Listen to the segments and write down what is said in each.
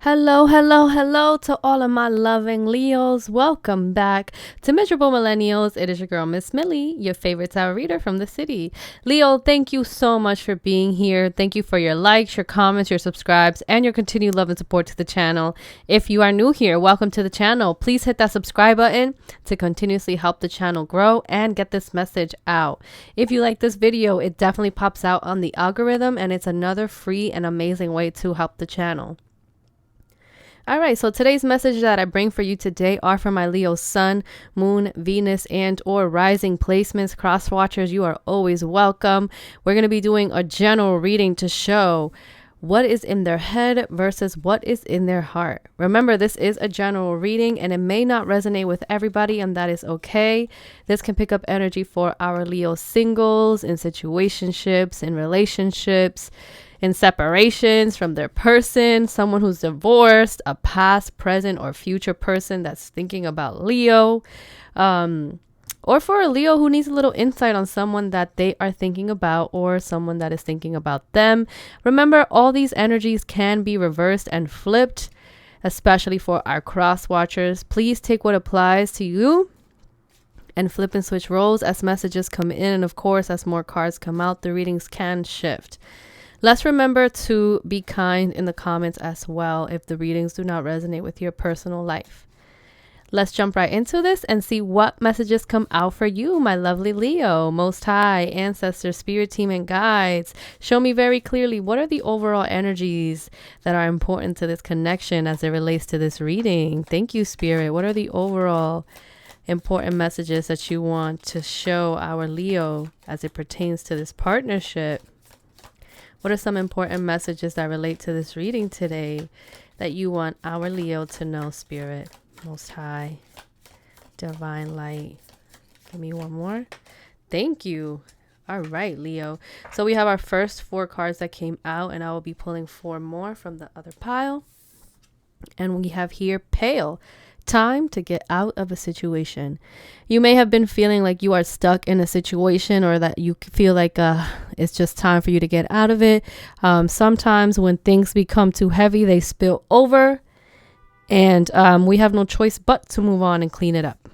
Hello to all of my loving Leos. Welcome back to Miserable Millennials. It is your girl, Miss Millie, your favorite tarot reader from the city. Leo, thank you so much for being here. Thank you for your likes, your comments, your subscribes, and your continued love and support to the channel. If you are new here, welcome to the channel. Please hit that subscribe button to continuously help the channel grow and get this message out. If you like this video, it definitely pops out on the algorithm, and it's another free and amazing way to help the channel. All right, so today's message that I bring for you today are for my Leo Sun, Moon, Venus, and or Rising placements. Cross watchers, you are always welcome. We're going to be doing a general reading to show what is in their head versus what is in their heart. Remember, this is a general reading and it may not resonate with everybody, and that is okay. This can pick up energy for our Leo singles, in situationships, in relationships, in separations from their person, someone who's divorced, a past, present, or future person that's thinking about Leo, or for a Leo who needs a little insight on someone that they are thinking about or someone that is thinking about them. Remember, all these energies can be reversed and flipped, especially for our cross watchers. Please take what applies to you and flip and switch roles as messages come in, and of course, as more cards come out, the readings can shift. Let's remember to be kind in the comments as well if the readings do not resonate with your personal life. Let's jump right into this and see what messages come out for you, my lovely Leo. Most High, ancestors, spirit team, and guides, show me very clearly what are the overall energies that are important to this connection as it relates to this reading. Thank you, Spirit. What are the overall important messages that you want to show our Leo as it pertains to this partnership? What are some important messages that relate to this reading today that you want our Leo to know, Spirit, Most High, Divine Light? Give me one more. Thank you. All right, Leo. So we have our first 4 cards that came out, and I will be pulling 4 more from the other pile. And we have here Pale. Time to get out of a situation. You may have been feeling like you are stuck in a situation, or that you feel like it's just time for you to get out of it. Sometimes when things become too heavy, they spill over, and we have no choice but to move on and clean it up.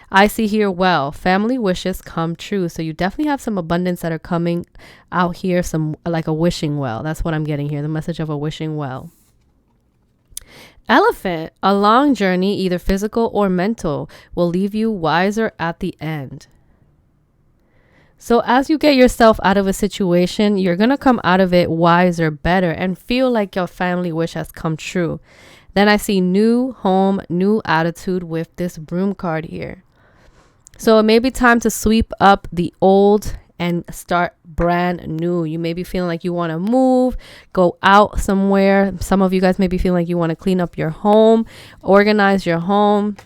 I see here, well, family wishes come true. So you definitely have some abundance that are coming out here, some like a wishing well. That's what I'm getting here, the message of a wishing well. Elephant, a long journey, either physical or mental, will leave you wiser at the end. So as you get yourself out of a situation, you're going to come out of it wiser, better, and feel like your family wish has come true. Then I see new home, new attitude with this Broom card here. So it may be time to sweep up the old and start brand new. You may be feeling like you want to move, go out somewhere. Some of you guys may be feeling like you want to clean up your home, organize your home,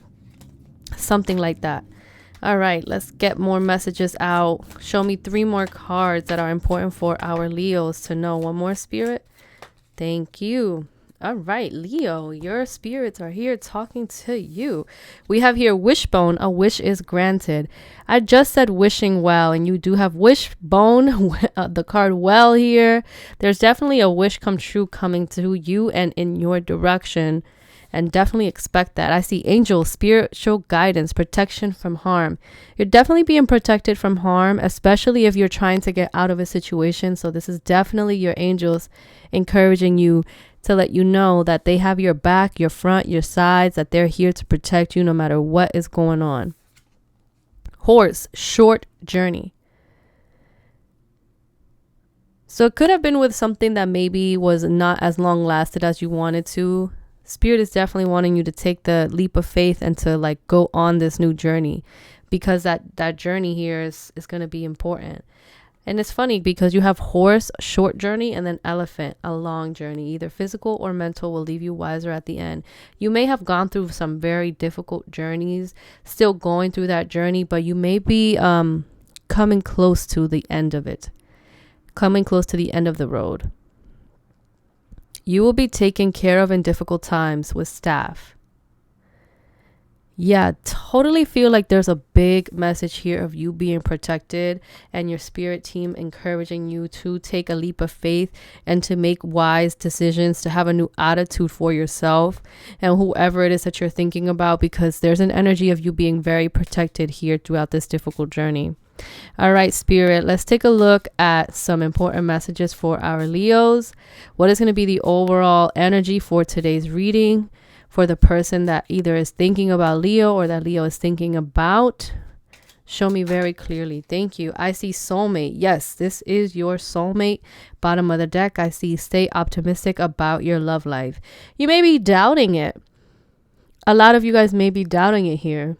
something like that. All right, let's get more messages out. Show me 3 more cards that are important for our Leos to know. One more, Spirit. Thank you. All right, Leo, your spirits are here talking to you. We have here Wishbone, a wish is granted. I just said wishing well, and you do have Wishbone, the card well here. There's definitely a wish come true coming to you and in your direction, and definitely expect that. I see angels, spiritual guidance, protection from harm. You're definitely being protected from harm, especially if you're trying to get out of a situation. So this is definitely your angels encouraging you to let you know that they have your back, your front, your sides, that they're here to protect you no matter what is going on. Horse, short journey. So it could have been with something that maybe was not as long lasted as you wanted to. Spirit is definitely wanting you to take the leap of faith and to like go on this new journey, because that journey here is going to be important. And it's funny because you have horse, short journey, and then elephant, a long journey. Either physical or mental will leave you wiser at the end. You may have gone through some very difficult journeys, still going through that journey, but you may be coming close to the end of it, coming close to the end of the road. You will be taken care of in difficult times with staff. Yeah, totally feel like there's a big message here of you being protected and your spirit team encouraging you to take a leap of faith and to make wise decisions, to have a new attitude for yourself and whoever it is that you're thinking about, because there's an energy of you being very protected here throughout this difficult journey. All right, Spirit, let's take a look at some important messages for our Leos. What is going to be the overall energy for today's reading for the person that either is thinking about Leo or that Leo is thinking about? Show me very clearly. Thank you. I see soulmate. Yes, this is your soulmate. Bottom of the deck, I see stay optimistic about your love life. You may be doubting it. A lot of you guys may be doubting it here.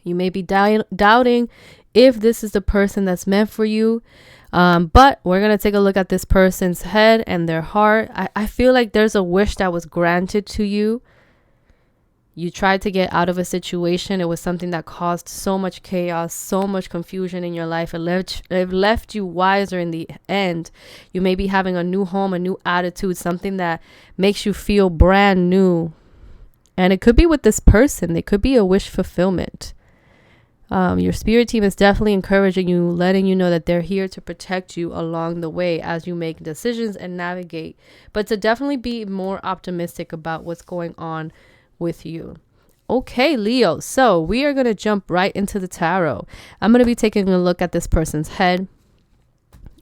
You may be doubting if this is the person that's meant for you. But we're going to take a look at this person's head and their heart. I feel like there's a wish that was granted to you. You tried to get out of a situation. It was something that caused so much chaos, so much confusion in your life. It left you wiser in the end. You may be having a new home, a new attitude, something that makes you feel brand new. And it could be with this person. It could be a wish fulfillment. Your spirit team is definitely encouraging you, letting you know that they're here to protect you along the way as you make decisions and navigate, but to definitely be more optimistic about what's going on with you. Okay, Leo. So we are going to jump right into the tarot. I'm going to be taking a look at this person's head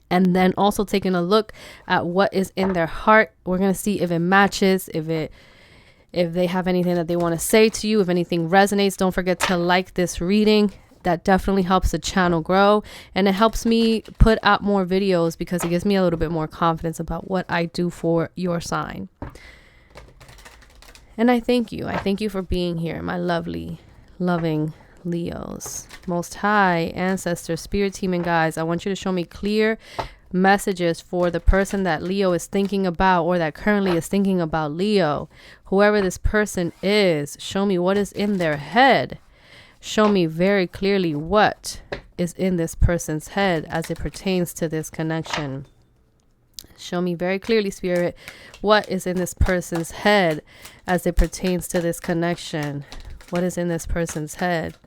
and then also taking a look at what is in their heart. We're going to see if it matches, if they have anything that they want to say to you, if anything resonates. Don't forget to like this reading. That definitely helps the channel grow, and it helps me put out more videos because it gives me a little bit more confidence about what I do for your sign. And I thank you. I thank you for being here, my lovely, loving Leos. Most High, ancestors, spirit team, and guides, I want you to show me clear messages for the person that Leo is thinking about or that currently is thinking about Leo. Whoever this person is, show me what is in their head. Show me very clearly what is in this person's head as it pertains to this connection. Show me very clearly, Spirit, what is in this person's head as it pertains to this connection. What is in this person's head?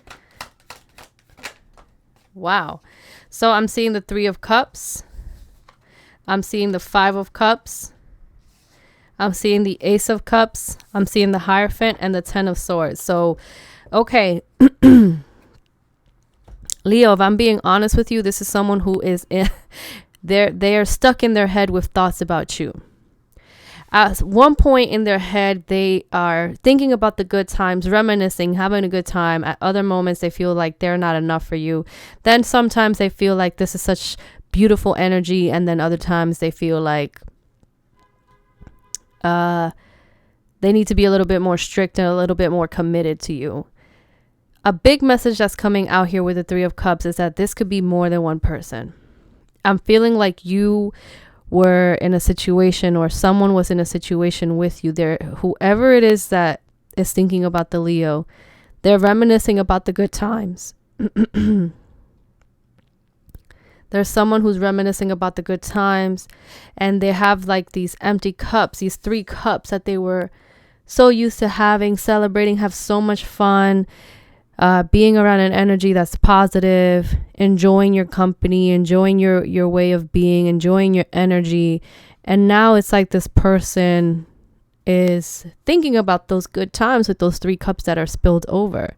Wow. So I'm seeing the 3 of Cups. I'm seeing the 5 of Cups. I'm seeing the Ace of Cups. I'm seeing the Hierophant and the 10 of Swords. So, okay. Leo, if I'm being honest with you, this is someone who is in... They are stuck in their head with thoughts about you. At one point in their head, they are thinking about the good times, reminiscing, having a good time. At other moments, they feel like they're not enough for you. Then sometimes they feel like this is such beautiful energy. And then other times they feel like they need to be a little bit more strict and a little bit more committed to you. A big message that's coming out here with the 3 of Cups is that this could be more than one person. I'm feeling like you were in a situation or someone was in a situation with you there. Whoever it is that is thinking about the Leo, they're reminiscing about the good times. There's someone who's reminiscing about the good times, and they have like these empty cups, these 3 cups that they were so used to having, celebrating, have so much fun. Being around an energy that's positive, enjoying your company, enjoying your way of being, enjoying your energy. And now it's like this person is thinking about those good times with those 3 cups that are spilled over.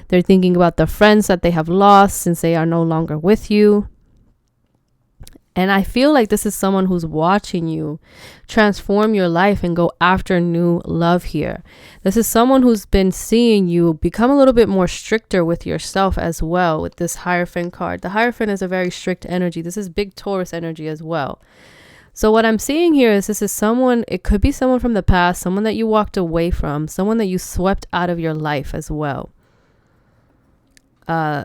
They're thinking about the friends that they have lost since they are no longer with you. And I feel like this is someone who's watching you transform your life and go after new love here. This is someone who's been seeing you become a little bit more stricter with yourself as well with this Hierophant card. The Hierophant is a very strict energy. This is big Taurus energy as well. So what I'm seeing here is this is someone, it could be someone from the past, someone that you walked away from, someone that you swept out of your life as well.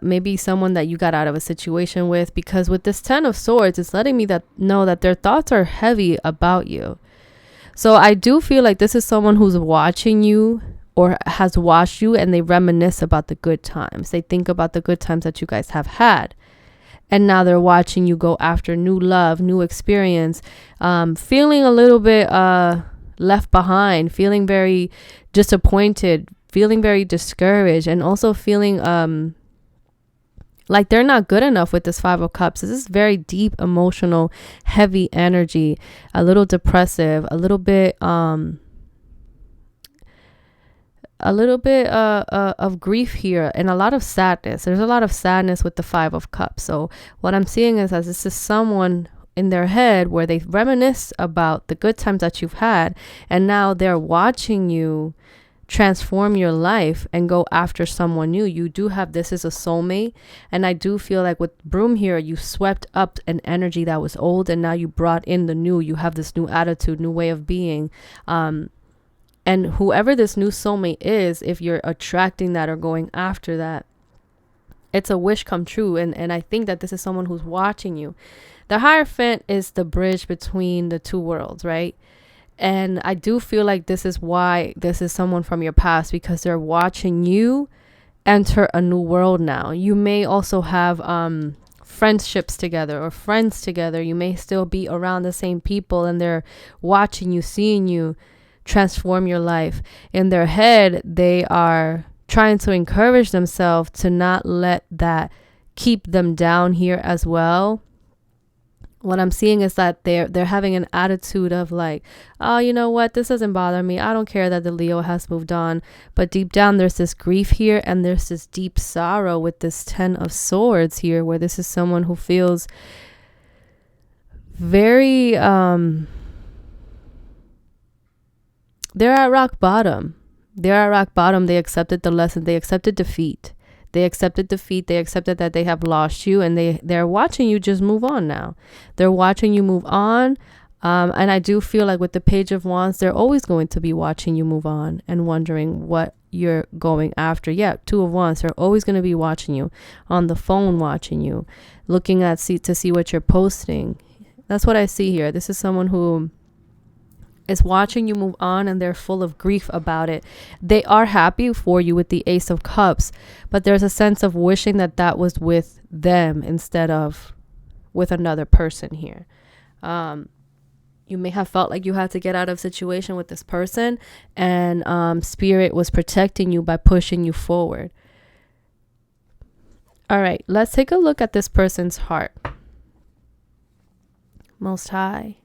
Maybe someone that you got out of a situation with, because with this 10 of Swords, it's letting me know that their thoughts are heavy about you. So I do feel like this is someone who's watching you or has watched you, and they reminisce about the good times. They think about the good times that you guys have had. And now they're watching you go after new love, new experience, feeling a little bit left behind, feeling very disappointed, feeling very discouraged, and also feeling like they're not good enough with this Five of Cups. This is very deep, emotional, heavy energy, a little depressive, a little bit of grief here, and a lot of sadness. There's a lot of sadness with the Five of Cups. So what I'm seeing is that this is someone in their head where they reminisce about the good times that you've had, and now they're watching you transform your life and go after someone new. You do have, this is a soulmate, and I do feel like with Broom here, you swept up an energy that was old, and now you brought in the new. You have this new attitude, new way of being, and whoever this new soulmate is, if you're attracting that or going after that, it's a wish come true. And I think that this is someone who's watching you. The Hierophant is the bridge between the two worlds, right? And I do feel like this is why this is someone from your past, because they're watching you enter a new world now. You may also have friendships together or friends together. You may still be around the same people, and they're watching you, seeing you transform your life. In their head, they are trying to encourage themselves to not let that keep them down here as well. What I'm seeing is that they're having an attitude of like, oh, you know what, this doesn't bother me. I don't care that the Leo has moved on. But deep down, there's this grief here, and there's this deep sorrow with this Ten of Swords here, where this is someone who feels very they're at rock bottom. They're at rock bottom. They accepted the lesson. They accepted defeat. They accepted defeat. They accepted that they have lost you, and they're watching you just move on now. They're watching you move on. And I do feel like with the Page of Wands, they're always going to be watching you move on and wondering what you're going after. Yeah, Two of Wands, they're always going to be watching you on the phone, watching you, looking at to see what you're posting. That's what I see here. This is someone who is watching you move on, and they're full of grief about it. They are happy for you with the Ace of Cups, but there's a sense of wishing that that was with them instead of with another person here. You may have felt like you had to get out of situation with this person, and Spirit was protecting you by pushing you forward. All right, let's take a look at this person's heart. Most High,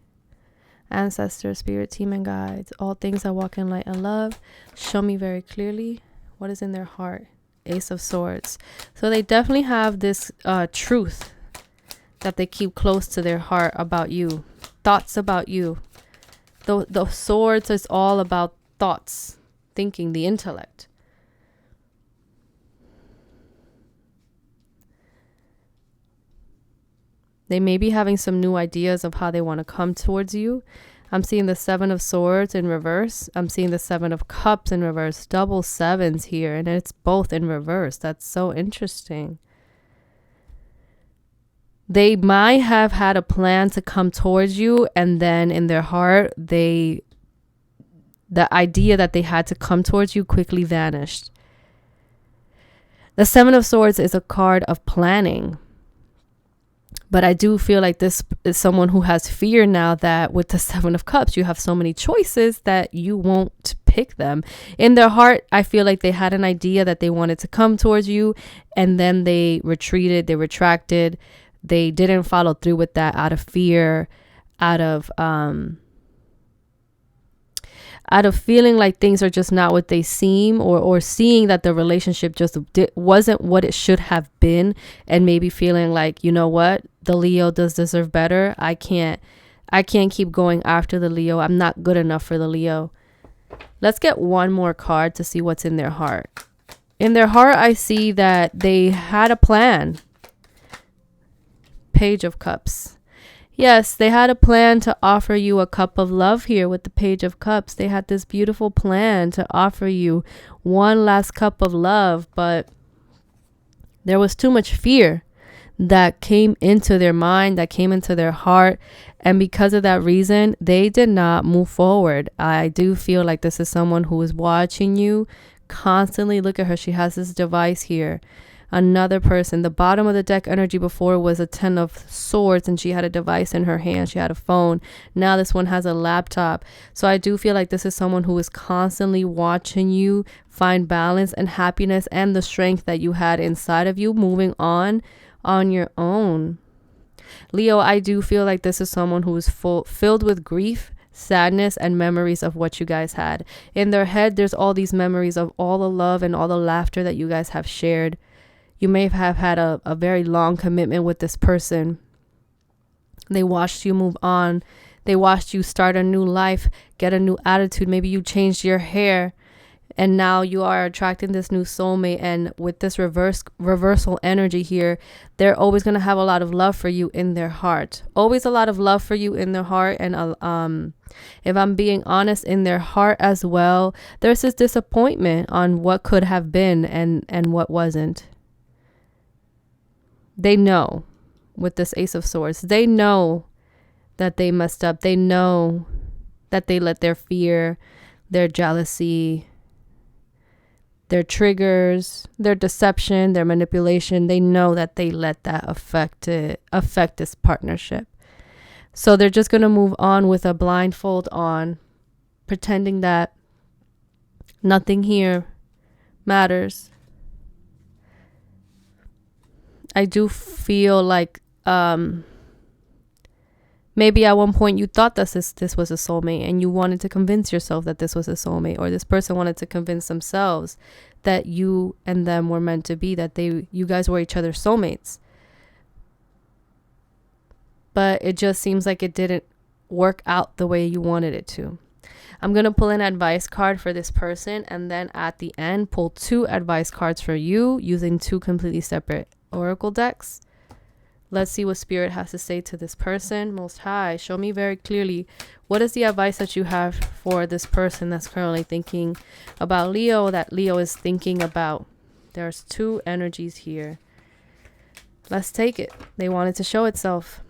ancestors, spirit, team, and guides, all things that walk in light and love, show me very clearly what is in their heart. Ace of Swords. So they definitely have this truth that they keep close to their heart about you, thoughts about you. The swords is all about thoughts, thinking, the intellect. They may be having some new ideas of how they want to come towards you. I'm seeing the Seven of Swords in reverse. I'm seeing the Seven of Cups in reverse. Double sevens here, and it's both in reverse. That's so interesting. They might have had a plan to come towards you, and then in their heart, the idea that they had to come towards you quickly vanished. The Seven of Swords is a card of planning. But I do feel like this is someone who has fear now that with the Seven of Cups, you have so many choices that you won't pick them. In their heart, I feel like they had an idea that they wanted to come towards you, and then they retreated, they retracted. They didn't follow through with that out of fear, out of feeling like things are just not what they seem, or seeing that the relationship just wasn't what it should have been, and maybe feeling like, you know what, the Leo does deserve better. I can't keep going after the Leo. I'm not good enough for the Leo. Let's get one more card to see what's in their heart. In their heart, I see that they had a plan. Page of Cups. Yes, they had a plan to offer you a cup of love here with the Page of Cups. They had this beautiful plan to offer you one last cup of love, but there was too much fear that came into their mind, that came into their heart. And because of that reason, they did not move forward. I do feel like this is someone who is watching you constantly. Look at her. She has this device here. Another person. The bottom of the deck energy before was a 10 of swords, and she had a device in her hand. She had a phone. Now this one has a laptop. So I do feel like this is someone who is constantly watching you find balance and happiness and the strength that you had inside of you, moving on your own. Leo, I do feel like this is someone who is filled with grief, sadness, and memories of what you guys had. In their head, there's all these memories of all the love and all the laughter that you guys have shared. You may have had a very long commitment with this person. They watched you move on. They watched you start a new life, get a new attitude. Maybe you changed your hair, and now you are attracting this new soulmate. And with this reversal energy here, they're always going to have a lot of love for you in their heart. Always a lot of love for you in their heart. And if I'm being honest, in their heart as well, there's this disappointment on what could have been and what wasn't. They know, with this Ace of Swords, they know that they messed up. They know that they let their fear, their jealousy, their triggers, their deception, their manipulation, they know that they let that affect this partnership. So they're just going to move on with a blindfold on, pretending that nothing here matters. I do feel like maybe at one point you thought that this was a soulmate, and you wanted to convince yourself that this was a soulmate, or this person wanted to convince themselves that you and them were meant to be, that you guys were each other's soulmates. But it just seems like it didn't work out the way you wanted it to. I'm going to pull an advice card for this person, and then at the end, pull 2 advice cards for you using 2 completely separate oracle decks. Let's see what Spirit has to say to this person. Most High, show me very clearly, what is the advice that you have for this person that's currently thinking about Leo, that Leo is thinking about? There's 2 energies here. Let's take it. They want it to show itself.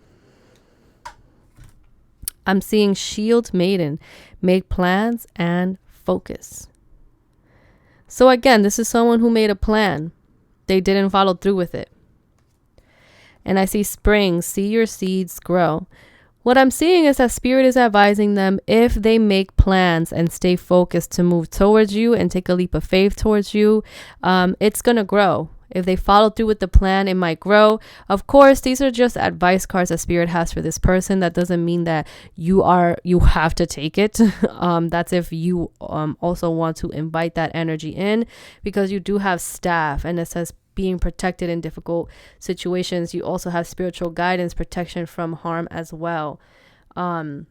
I'm seeing Shield Maiden, make plans and focus. So again, this is someone who made a plan. They didn't follow through with it. And I see Spring, see your seeds grow. What I'm seeing is that Spirit is advising them, if they make plans and stay focused to move towards you and take a leap of faith towards you, it's going to grow. If they follow through with the plan, it might grow. Of course, these are just advice cards that Spirit has for this person. That doesn't mean that you have to take it. That's if you also want to invite that energy in, because you do have staff, and it says being protected in difficult situations. You also have spiritual guidance, protection from harm as well. Yeah,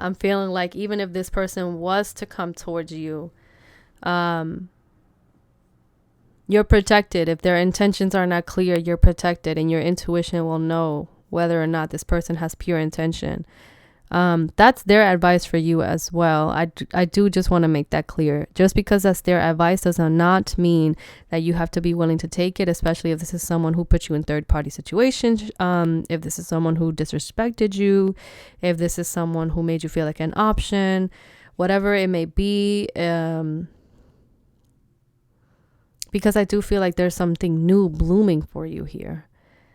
I'm feeling like even if this person was to come towards you, you're protected. If their intentions are not clear, you're protected, and your intuition will know whether or not this person has pure intention. That's their advice for you as well. I do just want to make that clear. Just because that's their advice does not mean that you have to be willing to take it, especially if this is someone who put you in third-party situations, if this is someone who disrespected you, if this is someone who made you feel like an option, whatever it may be. Because I do feel like there's something new blooming for you here.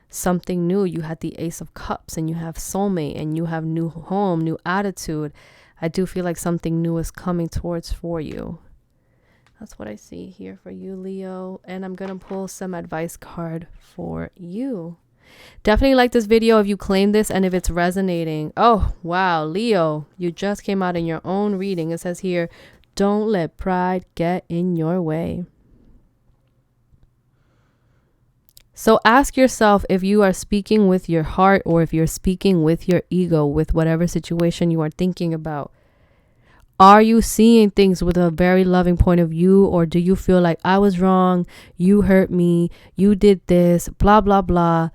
Something new. You had the Ace of Cups, and you have soulmate, and you have new home, new attitude. I do feel like something new is coming towards for you. That's what I see here for you, Leo. And I'm going to pull some advice card for you. Definitely like this video if you claim this and if it's resonating. Oh, wow, Leo, you just came out in your own reading. It says here, don't let pride get in your way. So ask yourself if you are speaking with your heart or if you're speaking with your ego, with whatever situation you are thinking about. Are you seeing things with a very loving point of view, or do you feel like I was wrong, you hurt me, you did this, blah, blah, blah.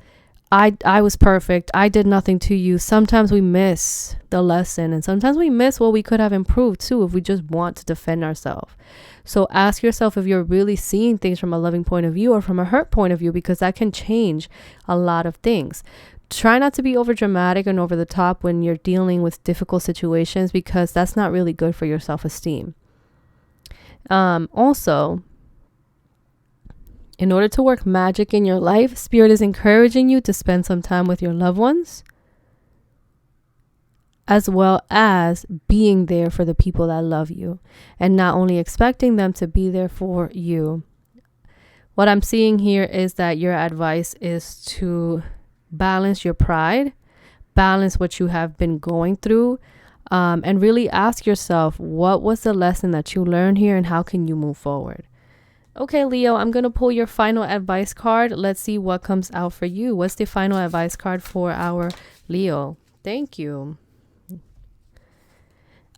I was perfect. I did nothing to you. Sometimes we miss the lesson, and sometimes we miss what we could have improved too if we just want to defend ourselves. So ask yourself if you're really seeing things from a loving point of view or from a hurt point of view, because that can change a lot of things. Try not to be over dramatic and over the top when you're dealing with difficult situations, because that's not really good for your self-esteem. Also, In order to work magic in your life, Spirit is encouraging you to spend some time with your loved ones, as well as being there for the people that love you, and not only expecting them to be there for you. What I'm seeing here is that your advice is to balance your pride, balance what you have been going through, and really ask yourself, what was the lesson that you learned here and how can you move forward? Okay, Leo, I'm going to pull your final advice card. Let's see what comes out for you. What's the final advice card for our Leo? Thank you.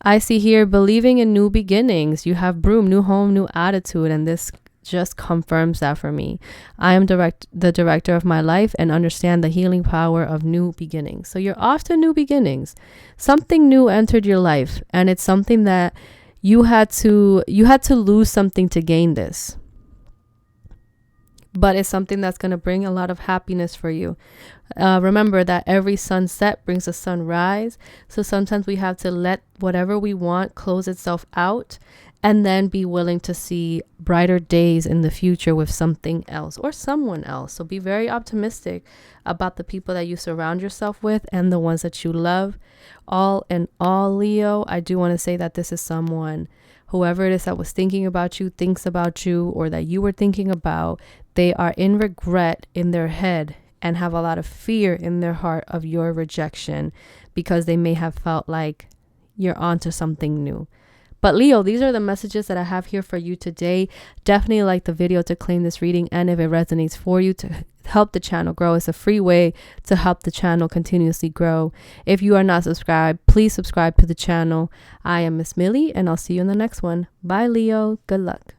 I see here believing in new beginnings. You have broom, new home, new attitude, and this just confirms that for me. I am the director of my life and understand the healing power of new beginnings. So you're off to new beginnings. Something new entered your life, and it's something that you had to lose something to gain this. But it's something that's going to bring a lot of happiness for you. Remember that every sunset brings a sunrise. So sometimes we have to let whatever we want close itself out and then be willing to see brighter days in the future with something else or someone else. So be very optimistic about the people that you surround yourself with and the ones that you love. All in all, Leo, I do want to say that this is someone, whoever it is that was thinking about you, thinks about you, or that you were thinking about, they are in regret in their head and have a lot of fear in their heart of your rejection because they may have felt like you're onto something new. But Leo, these are the messages that I have here for you today. Definitely like the video to claim this reading, and if it resonates for you, to help the channel grow. It's a free way to help the channel continuously grow. If you are not subscribed, please subscribe to the channel. I am Miss Millie, and I'll see you in the next one. Bye, Leo. Good luck.